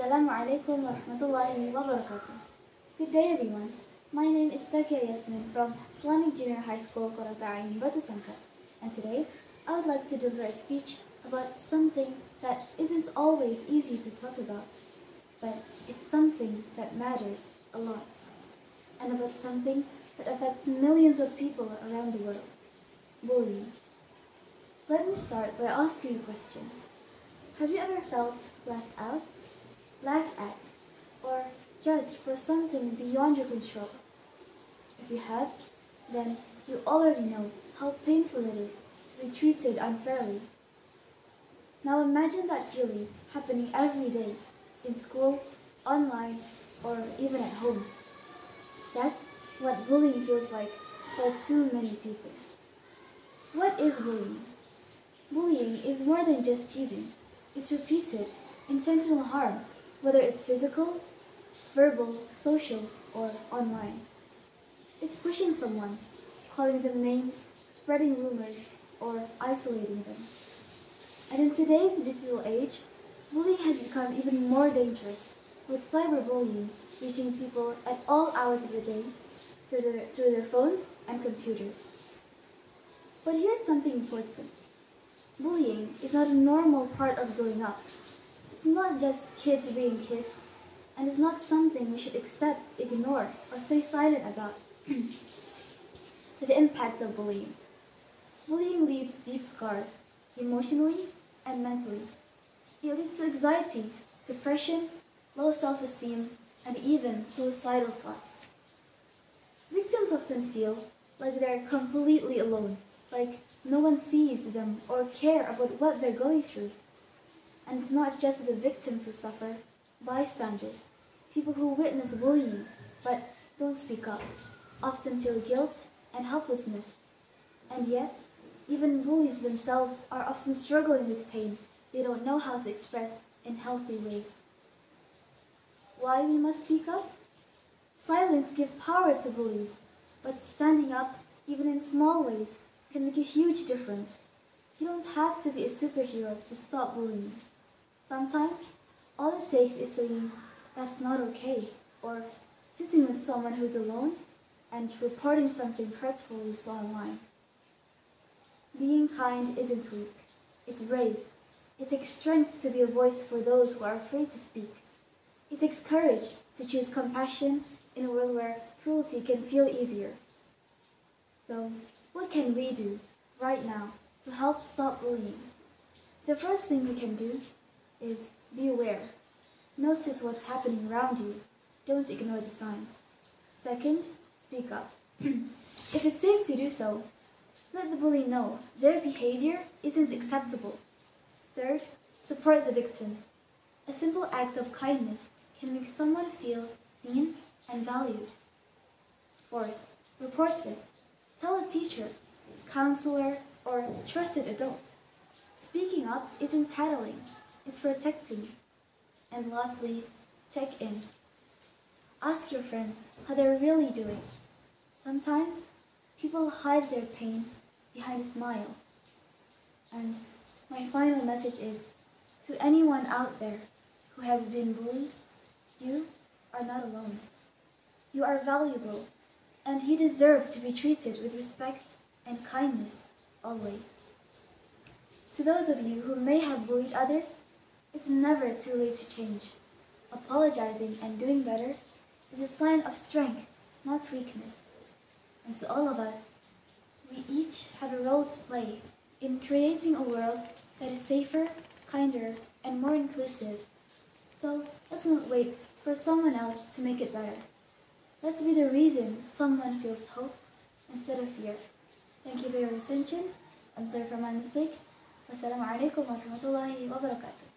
Assalamu alaikum wa rahmatullahi wa barakatuh. Good day everyone. My name is Yasmin from Islamic Junior High School Qurrata in Batusanka. And today I would like to deliver a speech about something that isn't always easy to talk about, but it's something that matters a lot, and about something that affects millions of people around the world: bullying. Let me start by asking a question. Have you ever felt left out, laughed at, or judged for something beyond your control? If you have, then you already know how painful it is to be treated unfairly. Now imagine that feeling happening every day, in school, online, or even at home. That's what bullying feels like for too many people. What is bullying? Bullying is more than just teasing. It's repeated, intentional harm, whether it's physical, verbal, social, or online. It's pushing someone, calling them names, spreading rumors, or isolating them. And in today's digital age, bullying has become even more dangerous, with cyberbullying reaching people at all hours of the day through their phones and computers. But here's something important. Bullying is not a normal part of growing up. It's not just kids being kids, and it's not something we should accept, ignore, or stay silent about. The impacts of bullying. Bullying leaves deep scars, emotionally and mentally. It leads to anxiety, depression, low self-esteem, and even suicidal thoughts. Victims often feel like they're completely alone, like no one sees them or care about what they're going through. And it's not just the victims who suffer, bystanders, people who witness bullying but don't speak up, often feel guilt and helplessness. And yet, even bullies themselves are often struggling with pain they don't know how to express in healthy ways. Why we must speak up? Silence gives power to bullies, but standing up, even in small ways, can make a huge difference. You don't have to be a superhero to stop bullying. Sometimes, all it takes is saying, "That's not okay," or sitting with someone who's alone and reporting something hurtful you saw online. Being kind isn't weak, it's brave. It takes strength to be a voice for those who are afraid to speak. It takes courage to choose compassion in a world where cruelty can feel easier. So, what can we do right now to help stop bullying? The first thing we can do is be aware. Notice what's happening around you. Don't ignore the signs. Second, speak up. If it's safe to do so, let the bully know their behavior isn't acceptable. Third, support the victim. A simple act of kindness can make someone feel seen and valued. Fourth, report it. Tell a teacher, counselor, or trusted adult. Speaking up isn't tattling, it's protecting. And lastly, check in. Ask your friends how they're really doing. Sometimes, people hide their pain behind a smile. And my final message is, to anyone out there who has been bullied, you are not alone. You are valuable, and you deserve to be treated with respect and kindness, always. To those of you who may have bullied others, it's never too late to change. Apologizing and doing better is a sign of strength, not weakness. And to all of us, we each have a role to play in creating a world that is safer, kinder, and more inclusive. So let's not wait for someone else to make it better. Let's be the reason someone feels hope instead of fear. Thank you for your attention. I'm sorry for my mistake. Wassalamu alaikum wa rahmatullahi wa barakatuh.